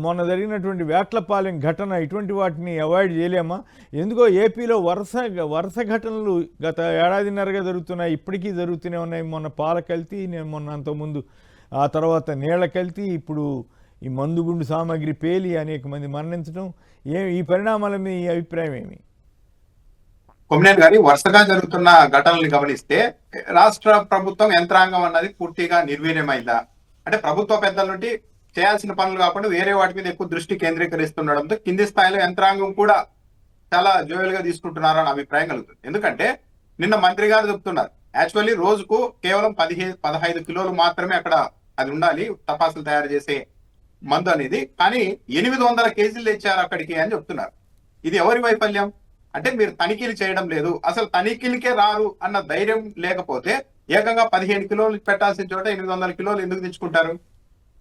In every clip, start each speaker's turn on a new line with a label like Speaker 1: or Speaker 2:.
Speaker 1: మొన్న జరిగినటువంటి వేట్లపాలెం ఘటన ఇటువంటి వాటిని అవాయిడ్ చేయలేమా? ఎందుకో ఏపీలో వరుస ఘటనలు గత ఏడాదిన్నరగా జరుగుతున్నాయి, ఇప్పటికీ జరుగుతూనే ఉన్నాయి. మొన్న పాల కల్తీ, నేను మొన్న అంతకుముందు ఆ తర్వాత నీళ్ల కల్తీ, ఇప్పుడు ఈ మందుగుండు సామాగ్రి పేలి అనేక మంది మరణించడం. ఈ పరిణామాల మీద ఈ అభిప్రాయం ఏమి?
Speaker 2: కొమ్మినేని గారి వరుసగా జరుగుతున్న ఘటనల్ని గమనిస్తే రాష్ట్ర ప్రభుత్వం యంత్రాంగం అన్నది పూర్తిగా నిర్వీర్యమైందా? అంటే ప్రభుత్వ పెద్దల నుండి చేయాల్సిన పనులు కాకుండా వేరే వాటి మీద ఎక్కువ దృష్టి కేంద్రీకరిస్తుండడంతో కింది స్థాయిలో యంత్రాంగం కూడా చాలా జోయల్ గా తీసుకుంటున్నారు అనే అభిప్రాయం కలుగుతుంది. ఎందుకంటే నిన్న మంత్రి గారు చెప్తున్నారు, యాక్చువల్లీ రోజుకు కేవలం 15 కిలోలు మాత్రమే అక్కడ అది ఉండాలి టపాసులు తయారు చేసే మందు అనేది, కానీ 800 కేజీలు తెచ్చారు అక్కడికి అని చెప్తున్నారు. ఇది ఎవరి వైఫల్యం? అంటే మీరు తనిఖీలు చేయడం లేదు, అసలు తనిఖీలకే రారు అన్న ధైర్యం లేకపోతే ఏకంగా 15 కిలోలు పెట్టాల్సిన చోట 800 కిలోలు ఎందుకు తెచ్చుకుంటారు?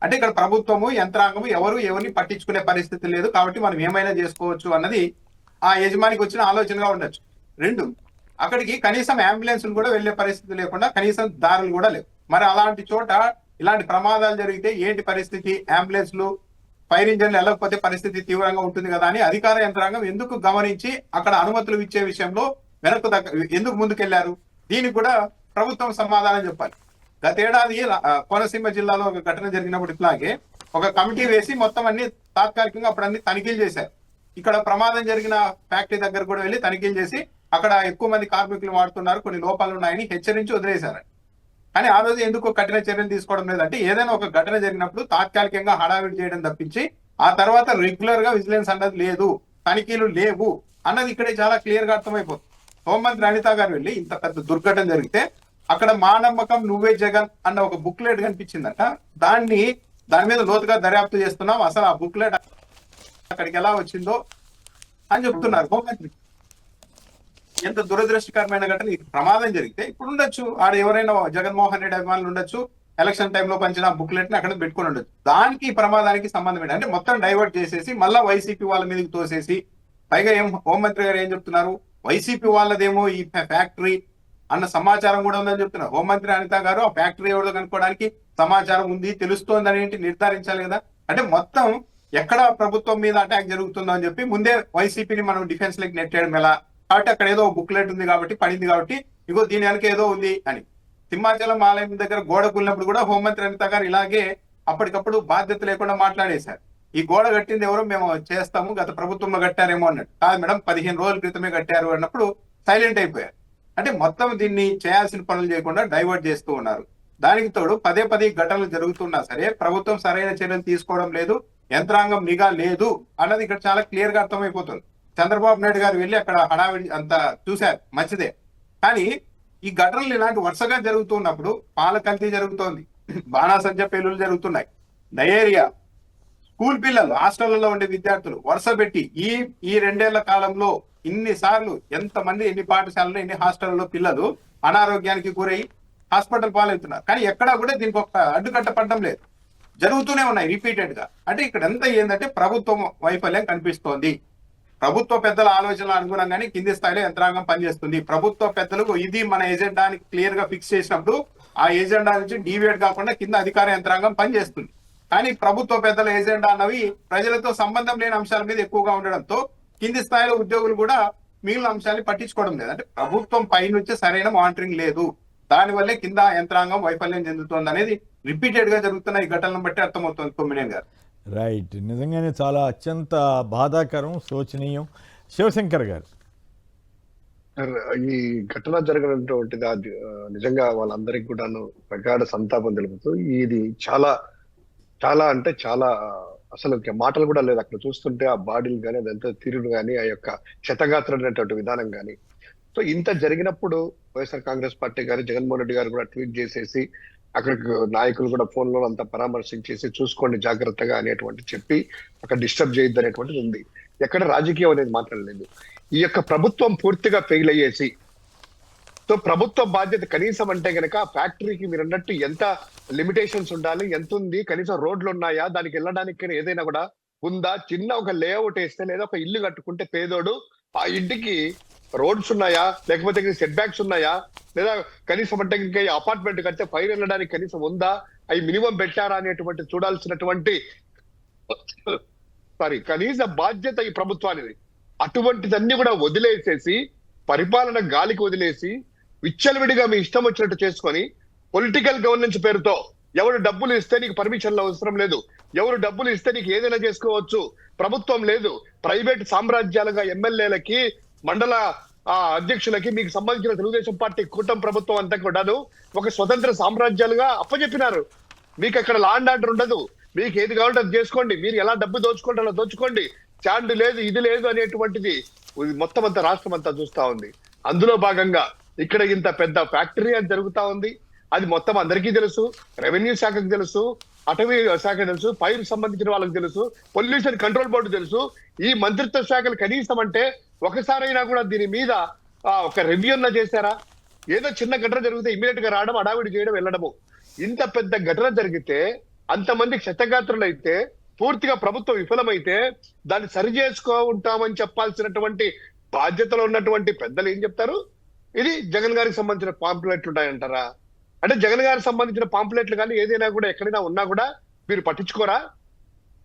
Speaker 2: అంటే ఇక్కడ ప్రభుత్వము యంత్రాంగము ఎవరిని పట్టించుకునే పరిస్థితి లేదు, కాబట్టి మనం ఏమైనా చేసుకోవచ్చు అన్నది ఆ యజమానికి వచ్చిన ఆలోచనగా ఉండొచ్చు. 2, అక్కడికి కనీసం అంబులెన్స్ కూడా వెళ్లే పరిస్థితి లేకుండా కనీసం దారులు కూడా లేవు. మరి అలాంటి చోట ఇలాంటి ప్రమాదాలు జరిగితే ఏంటి పరిస్థితి? అంబులెన్స్లు, ఫైర్ ఇంజన్లు వెళ్ళకపోతే పరిస్థితి తీవ్రంగా ఉంటుంది కదా అని అధికార యంత్రాంగం ఎందుకు గమనించి అక్కడ అనుమతులు ఇచ్చే విషయంలో ఎందుకు ముందుకెళ్లారు? దీనికి కూడా ప్రభుత్వం సమాధానం చెప్పాలి. గతేడాది కోనసీమ జిల్లాలో ఒక ఘటన జరిగినప్పుడు ఇట్లాగే ఒక కమిటీ వేసి మొత్తం అన్ని తాత్కాలికంగా అప్పుడు అన్ని తనిఖీలు చేశారు. ఇక్కడ ప్రమాదం జరిగిన ఫ్యాక్టరీ దగ్గర కూడా వెళ్ళి తనిఖీలు చేసి అక్కడ ఎక్కువ మంది కార్మికులు వాడుతున్నారు, కొన్ని లోపాలు ఉన్నాయని హెచ్చరించి వదిలేశారు. కానీ ఆ రోజు ఎందుకు కఠిన చర్యలు తీసుకోవడం లేదంటే ఏదైనా ఒక ఘటన జరిగినప్పుడు తాత్కాలికంగా హడావిడి చేయడం తప్పించి ఆ తర్వాత రెగ్యులర్ గా విజిలెన్స్ అన్నది లేదు, తనిఖీలు లేవు అన్నది ఇక్కడే చాలా క్లియర్ గా అర్థమైపోతుంది. హోంమంత్రి అనిత గారు వెళ్ళి ఇంత పెద్ద దుర్ఘటన జరిగితే అక్కడ మా నమ్మకం నువ్వే జగన్ అన్న ఒక బుక్లెట్ కనిపించిందట. దాని మీద లోతుగా దర్యాప్తు చేస్తున్నాం, అసలు ఆ బుక్లెట్ అక్కడికి ఎలా వచ్చిందో అని చెప్తున్నారు హోంమంత్రి. ఎంత దురదృష్టకరమైన ఘటన! ప్రమాదం జరిగితే ఇప్పుడు ఉండొచ్చు, ఆడ ఎవరైనా జగన్మోహన్ రెడ్డి అభిమానులు ఉండొచ్చు, ఎలక్షన్ టైంలో పంచిన బుక్లెట్ ని అక్కడ పెట్టుకుని ఉండొచ్చు. దానికి ప్రమాదానికి సంబంధం ఏంటి అంటే మొత్తం డైవర్ట్ చేసేసి మళ్ళా వైసీపీ వాళ్ళ మీదకి తోసేసి, పైగా హోంమంత్రి గారు ఏం చెప్తున్నారు, వైసీపీ వాళ్ళదేమో ఈ ఫ్యాక్టరీ అన్న సమాచారం కూడా ఉందని చెప్తున్నారు. హోంమంత్రి అనిత గారు ఆ ఫ్యాక్టరీ ఎవరిదో కనుక్కోవడానికి సమాచారం ఉంది, తెలుస్తోంది అనేది నిర్ధారించాలి కదా. అంటే మొత్తం ఎక్కడ ప్రభుత్వం మీద అటాక్ జరుగుతుందో అని చెప్పి ముందే వైసీపీని మనం డిఫెన్స్ లెక్ నెట్టేయడం ఎలా? కాబట్టి అక్కడ ఏదో బుక్లెట్ ఉంది కాబట్టి, పడింది కాబట్టి, ఇగో దీని వెనక ఏదో ఉంది అని. సింహాచలం ఆలయం దగ్గర గోడ కూలినప్పుడు కూడా హోంమంత్రి అనిత గారు ఇలాగే అప్పటికప్పుడు బాధ్యత లేకుండా మాట్లాడేశారు. ఈ గోడ కట్టింది ఎవరో మేము చేస్తాము, గత ప్రభుత్వంలో కట్టారేమో అన్నట్టు. కాదు మేడం, 15 రోజుల క్రితమే కట్టారు అన్నప్పుడు సైలెంట్ అయిపోయారు. అంటే మొత్తం దీన్ని చేయాల్సిన పనులు చేయకుండా డైవర్ట్ చేస్తూ ఉన్నారు. దానికి తోడు పదే ఘటనలు జరుగుతున్నా సరే ప్రభుత్వం సరైన చర్యలు తీసుకోవడం లేదు, యంత్రాంగం నిఘా లేదు అన్నది ఇక్కడ చాలా క్లియర్ గా అర్థమైపోతుంది. చంద్రబాబు నాయుడు గారు వెళ్ళి అక్కడ హడావిడి అంతా చూశారు, మంచిదే. కానీ ఈ ఘటనలు ఇలాంటి వరుసగా జరుగుతున్నప్పుడు పాల కల్తీ జరుగుతోంది, బాణాసంచ పేలులు జరుగుతున్నాయి, డయేరియా, స్కూల్ పిల్లలు, హాస్టళ్లలో ఉండే విద్యార్థులు వరుస పెట్టి ఈ 2 ఏళ్ల కాలంలో ఇన్నిసార్లు ఎంతమంది, ఎన్ని పాఠశాలలో, ఎన్ని హాస్టళ్లలో పిల్లలు అనారోగ్యానికి గురై హాస్పిటల్ పాలవుతున్నారు. కానీ ఎక్కడా కూడా దీనికి ఒక అడ్డుకట్ట పడడం లేదు, జరుగుతూనే ఉన్నాయి రిపీటెడ్ గా. అంటే ఇక్కడ ఎంత ఏంటంటే ప్రభుత్వం వైఫల్యం కనిపిస్తోంది. ప్రభుత్వ పెద్దల ఆలోచనల అనుగుణంగానే కింది స్థాయిలో యంత్రాంగం పనిచేస్తుంది. ప్రభుత్వ పెద్దలకు ఇది మన ఎజెండాని క్లియర్ గా ఫిక్స్ చేసినప్పుడు ఆ ఎజెండా నుంచి డీవియేట్ కాకుండా కింద అధికార యంత్రాంగం పనిచేస్తుంది. కానీ ప్రభుత్వ పెద్దల ఎజెండా అన్నవి ప్రజలతో సంబంధం లేని అంశాల మీద ఎక్కువగా ఉండడంతో కింది స్థాయిలో ఉద్యోగులు కూడా మిగిలిన అంశాన్ని పట్టించుకోవడం లేదు. అంటే ప్రభుత్వం పైనుంచి సరైన మానిటరింగ్ లేదు, దానివల్లే కింద యంత్రాంగం వైఫల్యం చెందుతోంది అనేది రిపీటెడ్ గా జరుగుతున్న ఈ ఘటనలను బట్టి అర్థమవుతుంది కొమ్మినేని గారు.
Speaker 1: రైట్, నిజంగానే చాలా అత్యంత బాధాకరం, శోచనీయం. శివశంకర్ గారు,
Speaker 3: ఈ ఘటన జరిగినటువంటిది నిజంగా వాళ్ళందరికీ కూడాను ప్రగాఢ సంతాపం తెలుపుతూ, ఇది చాలా చాలా అంటే చాలా అసలు మాటలు కూడా లేదు అక్కడ చూస్తుంటే. ఆ బాడీలు కానీ, అదంతా తీరును కానీ, ఆ యొక్క క్షతగాత్రమైనటువంటి విధానం కానీ. సో ఇంత జరిగినప్పుడు వైఎస్ఆర్ కాంగ్రెస్ పార్టీ గారు, జగన్మోహన్ రెడ్డి గారు కూడా ట్వీట్ చేసేసి అక్కడికి నాయకులు కూడా ఫోన్లో అంతా పరామర్శించేసి చూసుకోండి జాగ్రత్తగా అనేటువంటి చెప్పి అక్కడ డిస్టర్బ్ చేయొద్దు అనేటువంటిది ఉంది. ఎక్కడ రాజకీయం అనేది మాట్లాడలేదు. ఈ యొక్క ప్రభుత్వం పూర్తిగా ఫెయిల్ అయ్యేసి, సో ప్రభుత్వ బాధ్యత కనీసం అంటే గనక ఫ్యాక్టరీకి మీరు అన్నట్టు ఎంత లిమిటేషన్స్ ఉండాలి, ఎంత ఉంది, కనీసం రోడ్లు ఉన్నాయా, దానికి వెళ్ళడానికి ఏదైనా కూడా ఉందా, చిన్న ఒక లేఅవుట్ వేస్తే లేదా ఒక ఇల్లు కట్టుకుంటే పేదోడు ఆ ఇంటికి రోడ్స్ ఉన్నాయా, లేకపోతే సెట్ బ్యాక్స్ ఉన్నాయా, లేదా కనీసం అంటే ఇంకా అపార్ట్మెంట్ కడితే పైన వెళ్ళడానికి కనీసం ఉందా, అవి మినిమం పెట్టారా అనేటువంటి చూడాల్సినటువంటి కనీస బాధ్యత ఈ ప్రభుత్వానికి. అటువంటిదన్నీ కూడా వదిలేసేసి, పరిపాలన గాలికి వదిలేసి, విచ్చలవిడిగా మీ ఇష్టం వచ్చినట్టు చేసుకొని, పొలిటికల్ గవర్నెన్స్ పేరుతో ఎవరు డబ్బులు ఇస్తే నీకు పర్మిషన్లు అవసరం లేదు, ఎవరు డబ్బులు ఇస్తే నీకు ఏదైనా చేసుకోవచ్చు, ప్రభుత్వం లేదు, ప్రైవేట్ సామ్రాజ్యాలుగా ఎమ్మెల్యేలకి, మండల అధ్యక్షులకి, మీకు సంబంధించిన తెలుగుదేశం పార్టీ కూటమి ప్రభుత్వం అంతా కూడాను ఒక స్వతంత్ర సామ్రాజ్యాలుగా అప్పచెప్పినారు. మీకు అక్కడ లా అండ్ ఆర్డర్ ఉండదు, మీకు ఏది కావాలంటే అది చేసుకోండి, మీరు ఎలా డబ్బు దోచుకోండి అలా దోచుకోండి, స్టాండ్ లేదు ఇది లేదు అనేటువంటిది మొత్తం అంతా రాష్ట్రం అంతా చూస్తా ఉంది. అందులో భాగంగా ఇక్కడ ఇంత పెద్ద ఫ్యాక్టరీ అది జరుగుతా ఉంది. అది మొత్తం అందరికీ తెలుసు, రెవెన్యూ శాఖకు తెలుసు, అటవీ శాఖ తెలుసు, ఫైర్ సంబంధించిన వాళ్ళకి తెలుసు, పొల్యూషన్ కంట్రోల్ బోర్డు తెలుసు. ఈ మంత్రిత్వ శాఖలు కనీసం అంటే ఒకసారైనా కూడా దీని మీద ఒక రివ్యూ అన్నా చేశారా? ఏదో చిన్న ఘటన జరిగితే ఇమీడియట్ గా రావడం, అడావిడి చేయడం, వెళ్ళడము. ఇంత పెద్ద ఘటన జరిగితే, అంతమంది క్షతగాత్రులు అయితే, పూర్తిగా ప్రభుత్వం విఫలమైతే దాన్ని సరి చేసుకుంటామని చెప్పాల్సినటువంటి బాధ్యతలో ఉన్నటువంటి పెద్దలు ఏం చెప్తారు? ఇది జగన్ గారికి సంబంధించిన పాంప్లెట్లు ఉంటాయంటారా? అంటే జగన్ గారికి సంబంధించిన పాంప్లెట్లు కానీ ఏదైనా కూడా ఎక్కడైనా ఉన్నా కూడా మీరు పట్టించుకోరా?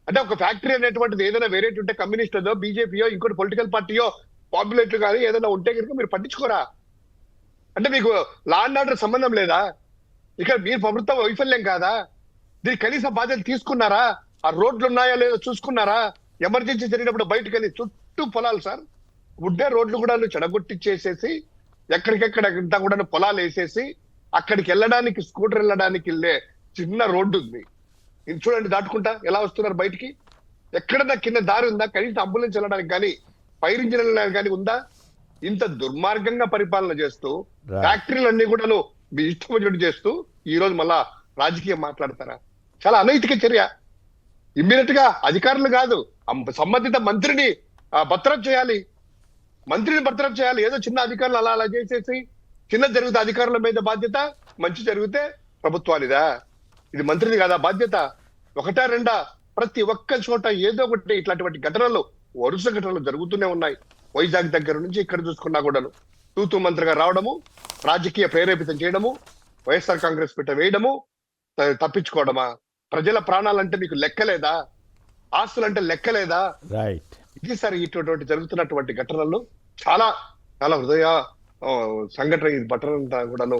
Speaker 3: అంటే ఒక ఫ్యాక్టరీ అనేటువంటిది ఏదైనా వేరేటి ఉంటే కమ్యూనిస్టులో, బీజేపీయో, ఇంకోటి పొలిటికల్ పార్టీయో పాంప్లెట్లు కానీ ఏదైనా ఉంటే కనుక మీరు పట్టించుకోరా? అంటే మీకు లా అండ్ ఆర్డర్ సంబంధం లేదా? ఇక్కడ మీరు ప్రభుత్వ వైఫల్యం కాదా? దీనికి కనీస బాధ్యత తీసుకున్నారా? ఆ రోడ్లు ఉన్నాయో లేదో చూసుకున్నారా? ఎమర్జెన్సీ జరిగినప్పుడు బయటకు వెళ్ళి చుట్టూ పొలాలు సార్, ఉండే రోడ్లు కూడా చెడగొట్టిచ్చేసేసి, ఎక్కడికెక్కడ ఇంత కూడా పొలాలు వేసేసి, అక్కడికి వెళ్ళడానికి, స్కూటర్ వెళ్ళడానికి వెళ్ళే చిన్న రోడ్డు ఉంది, ఇది చూడండి, దాటుకుంటా ఎలా వస్తున్నారు బయటికి. ఎక్కడన్నా కింద దారి ఉందా? కనీసం అంబులెన్స్ వెళ్ళడానికి కానీ, ఫైర్ ఇంజిన్ వెళ్ళడానికి కానీ ఉందా? ఇంత దుర్మార్గంగా పరిపాలన చేస్తూ, ఫ్యాక్టరీలన్నీ కూడా మీ ఇష్టం వచ్చినట్టు చేస్తూ ఈ రోజు మళ్ళా రాజకీయం మాట్లాడతారా? చాలా అనైతిక చర్య. ఇమ్మీడియట్ గా అధికారులు కాదు, సంబంధిత మంత్రిని బర్తరఫ్ చేయాలి, మంత్రిని బర్తరఫ్ చేయాలి. ఏదో చిన్న అధికారులు అలా అలా చేసేసి, చిన్న జరిగితే అధికారుల మీద బాధ్యత, మంచి జరిగితే ప్రభుత్వానిదా? ఇది మంత్రిది కాదా బాధ్యత? ఒకటా రెండా? ప్రతి ఒక్క చోట ఏదో ఒకటి ఇట్లాంటి ఘటనలు, వరుస ఘటనలు జరుగుతూనే ఉన్నాయి. వైజాగ్ దగ్గర నుంచి ఇక్కడ చూసుకున్నా కూడాను తూతూ మంత్రిగా రావడము, రాజకీయ ప్రేరేపితం చేయడము, వైఎస్ఆర్ కాంగ్రెస్ పెట్ట వేయడము, తప్పించుకోవడమా? ప్రజల ప్రాణాలంటే మీకు లెక్కలేదా? ఆస్తులంటే లెక్కలేదా?
Speaker 1: రైట్.
Speaker 3: ఇది సార్ ఇటువంటి జరుగుతున్నటువంటి ఘటనలు చాలా చాలా హృదయ సంఘటన. ఈ ఘటనంతా కూడాను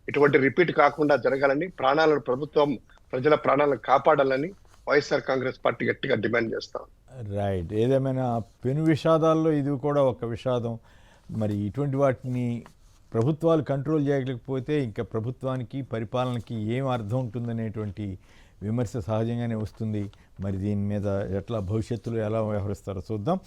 Speaker 3: ఇటువంటి రిపీట్ కాకుండా జరగాలని, ప్రాణాలను, ప్రభుత్వం ప్రజల ప్రాణాలను కాపాడాలని వైఎస్ఆర్ కాంగ్రెస్ పార్టీ గట్టిగా డిమాండ్ చేస్తాం.
Speaker 1: రైట్. ఏదేమైనా పెను విషాదాల్లో ఇది కూడా ఒక విషాదం. మరి ఇటువంటి వాటిని ప్రభుత్వాలు కంట్రోల్ చేయలేకపోతే ఇంకా ప్రభుత్వానికి, పరిపాలనకి ఏం అర్థం ఉంటుందనేటువంటి విమర్శ సహజంగానే వస్తుంది. మరి దీని మీద ఎట్లా భవిష్యత్తులో ఎలా వ్యవహరిస్తారో చూద్దాం.